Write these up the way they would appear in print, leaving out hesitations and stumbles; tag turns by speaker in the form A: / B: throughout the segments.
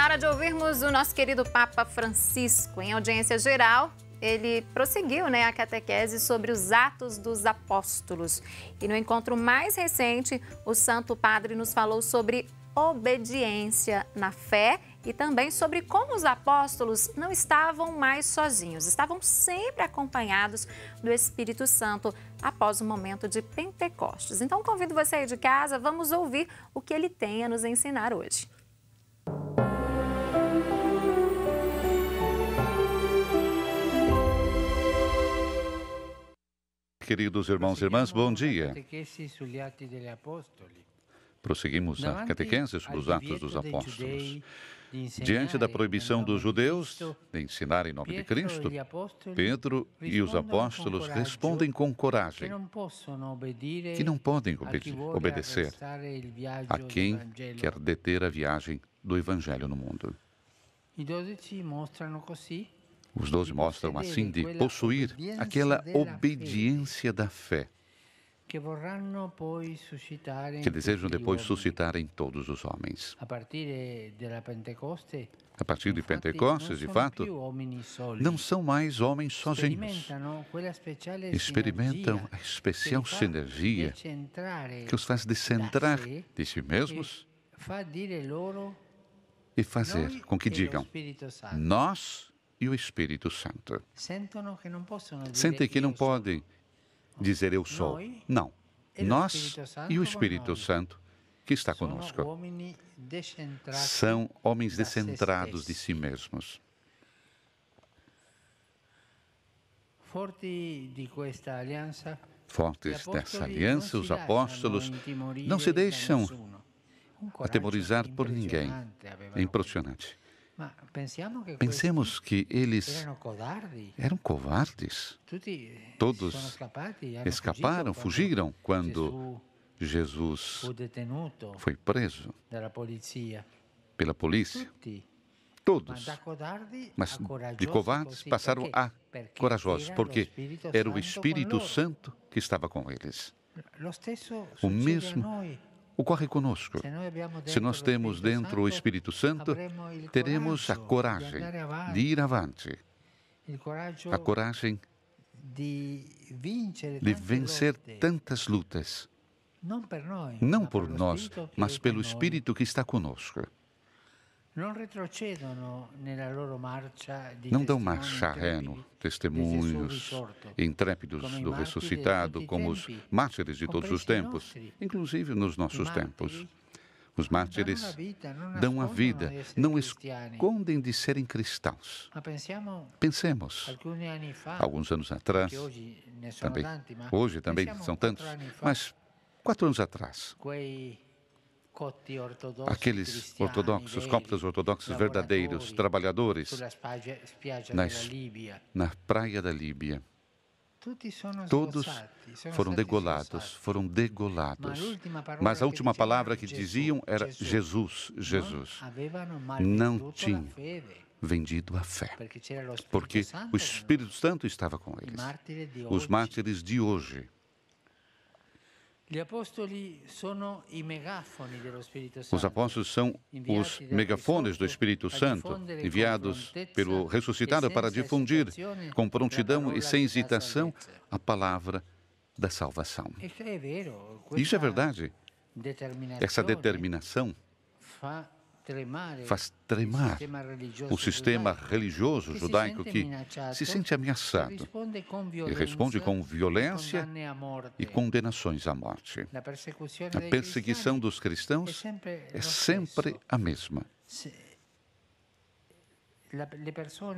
A: na hora de ouvirmos o nosso querido Papa Francisco. Em audiência geral, ele prosseguiu a catequese sobre os Atos dos Apóstolos. E no encontro mais recente, o Santo Padre nos falou sobre obediência na fé e também sobre como os apóstolos não estavam mais sozinhos, estavam sempre acompanhados do Espírito Santo após o momento de Pentecostes. Então, convido você aí de casa, vamos ouvir o que ele tem a nos ensinar hoje.
B: Queridos irmãos e irmãs, bom dia. Prosseguimos a catequese sobre os Atos dos Apóstolos. Diante da proibição dos judeus de ensinar em nome de Cristo, Pedro e os apóstolos respondem com coragem que não podem obedecer a quem quer deter a viagem do Evangelho no mundo. Os 12 mostram assim de possuir aquela obediência da fé que desejam depois suscitar em todos os homens. A partir de Pentecostes, de fato, não são mais homens sozinhos. Experimentam a especial sinergia que os faz descentrar de si mesmos e fazer com que digam nós e o Espírito Santo. Sentem que não podem dizer eu sou. Não. Nós e o Espírito Santo que está conosco. São homens descentrados de si mesmos. Fortes dessa aliança, os apóstolos não se deixam atemorizar por ninguém. É impressionante. Pensemos que eles eram covardes. Todos escaparam, fugiram quando Jesus foi preso pela polícia. Todos. Mas de covardes passaram a corajosos, porque era o Espírito Santo que estava com eles. O mesmo ocorre conosco. Se nós temos dentro o Espírito Santo, teremos a coragem de ir avante, a coragem de vencer tantas lutas, não por nós, mas pelo Espírito que está conosco. Não dão marcha ré no testemunhos intrépidos do ressuscitado, como os mártires de todos os tempos, inclusive nos nossos tempos. Os mártires dão a vida, não escondem de serem cristãos. Pensemos, alguns anos atrás, hoje também são tantos, mas 4 anos atrás, aqueles ortodoxos, coptas ortodoxos verdadeiros, trabalhadores, na praia da Líbia, todos foram degolados. Mas a última palavra que diziam era Jesus, Jesus. Não tinham vendido a fé, porque o Espírito Santo estava com eles. Os mártires de hoje. Os apóstolos são os megafones do Espírito Santo, enviados pelo ressuscitado para difundir com prontidão e sem hesitação a palavra da salvação. Isso é verdade. Essa determinação faz tremar o sistema religioso judaico que se sente ameaçado e responde com violência e condenações à morte. A perseguição dos cristãos é sempre a mesma.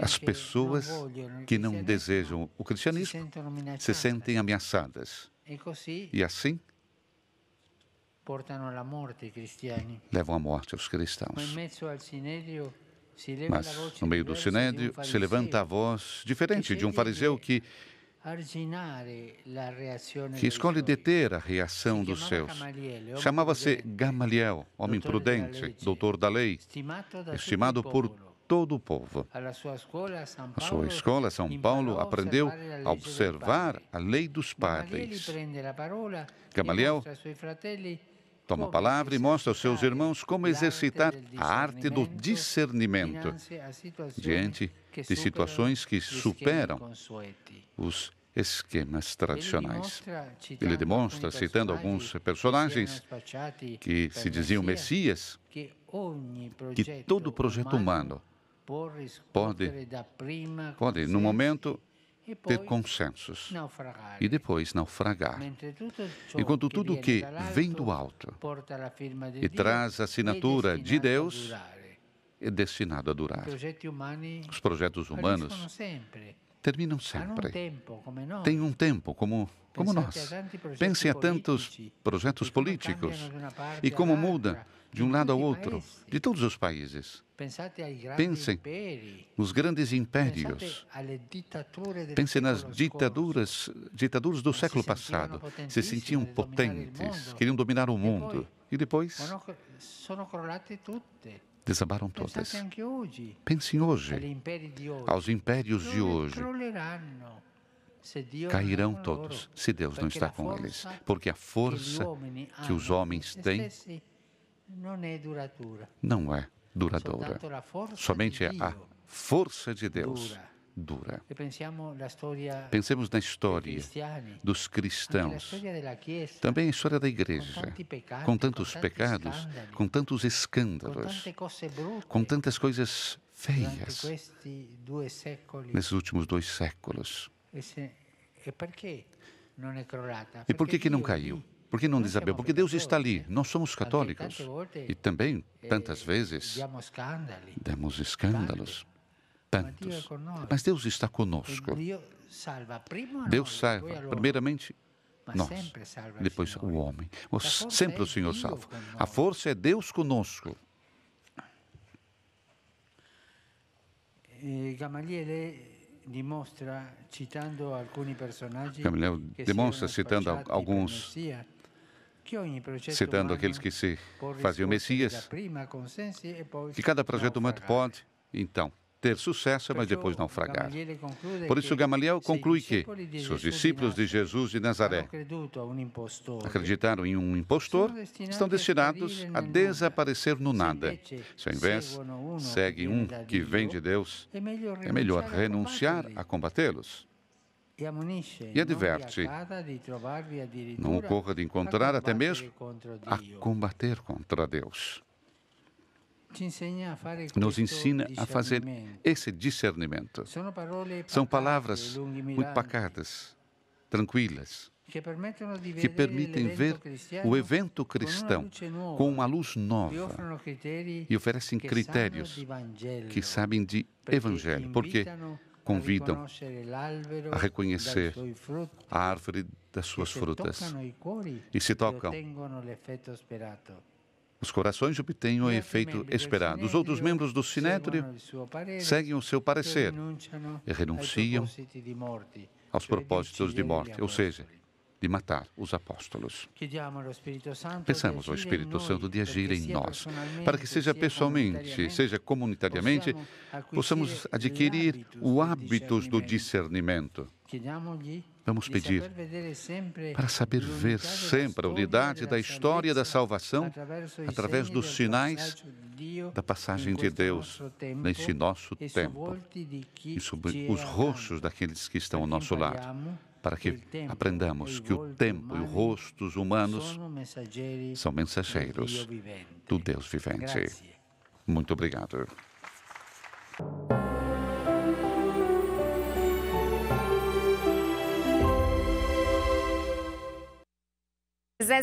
B: As pessoas que não desejam o cristianismo se sentem ameaçadas e assim levam à morte os cristãos. Mas, no meio do sinédrio, se levanta a voz diferente de um fariseu que escolhe deter a reação dos seus. Chamava-se Gamaliel, homem prudente, doutor da lei, estimado por todo o povo. A sua escola, São Paulo, aprendeu a observar a lei dos padres. Gamaliel toma a palavra e mostra aos seus irmãos como exercitar a arte do discernimento diante de situações que superam os esquemas tradicionais. Ele demonstra, citando alguns personagens que se diziam Messias, que todo projeto humano pode, no momento, ter consensos e depois naufragar. Enquanto tudo que vem do alto e traz a assinatura de Deus é destinado a durar. Os projetos humanos terminam sempre. Tem um tempo como nós. Pensem a tantos projetos políticos e como muda de um lado ao outro, de todos os países. Pensem nos grandes impérios. Pensem nas ditaduras do século passado. Se sentiam potentes, queriam dominar o mundo. E depois desabaram todas. Pensem hoje. Aos impérios de hoje cairão todos, se Deus não está com eles. Porque a força que os homens têm não é duradoura. Somente a força de Deus dura. Pensemos na história dos cristãos, também a história da igreja, com tantos pecados, com tantos escândalos, com tantas coisas feias nesses últimos 2 séculos. E por que não caiu? Por que não desabeu? Porque Deus está ali. Nós somos católicos. E também, tantas vezes, demos escândalos. Tantos. Mas Deus está conosco. Deus salva, primeiramente, nós. Depois, o homem. Sempre o Senhor salva. A força é Deus conosco.
C: Gamaliel demonstra, citando
B: alguns, citando aqueles que se faziam Messias, que cada projeto humano pode, então, ter sucesso, mas depois naufragar. Por isso, Gamaliel conclui que se os discípulos de Jesus de Nazaré acreditaram em um impostor, estão destinados a desaparecer no nada. Se ao invés seguem um que vem de Deus, é melhor renunciar a combatê-los. E adverte, não ocorra de encontrar até mesmo a combater contra Deus. Nos ensina a fazer esse discernimento. São palavras muito pacatas, tranquilas, que permitem ver o evento cristão com uma luz nova e oferecem critérios que sabem de evangelho, porque convidam a reconhecer a árvore das suas frutas e se tocam. Os corações obtêm o efeito esperado. Os outros membros do Sinédrio seguem o seu parecer e renunciam aos propósitos de morte, ou seja, de matar os apóstolos. Peçamos ao Espírito Santo de agir em nós, para que seja pessoalmente, seja comunitariamente, possamos adquirir o hábito do discernimento. Vamos pedir para saber ver sempre a unidade da história da salvação através dos sinais da passagem de Deus neste nosso tempo e sobre os rostos daqueles que estão ao nosso lado, para que aprendamos que o tempo e os rostos humanos são mensageiros do Deus vivente. Muito obrigado.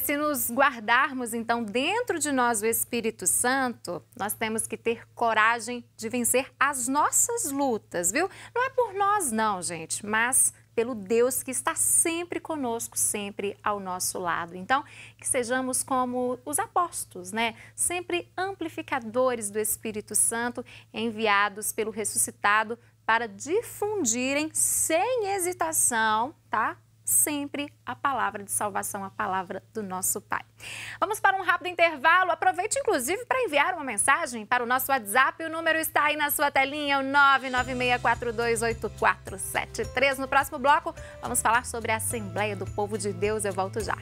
A: Se nos guardarmos, então, dentro de nós o Espírito Santo, nós temos que ter coragem de vencer as nossas lutas, viu? Não é por nós não, gente, mas pelo Deus que está sempre conosco, sempre ao nosso lado. Então, que sejamos como os apóstolos, né? Sempre amplificadores do Espírito Santo, enviados pelo ressuscitado para difundirem sem hesitação, tá? Sempre a palavra de salvação, a palavra do nosso Pai. Vamos para um rápido intervalo. Aproveite, inclusive, para enviar uma mensagem para o nosso WhatsApp. O número está aí na sua telinha, o 996428473. No próximo bloco, vamos falar sobre a Assembleia do Povo de Deus. Eu volto já.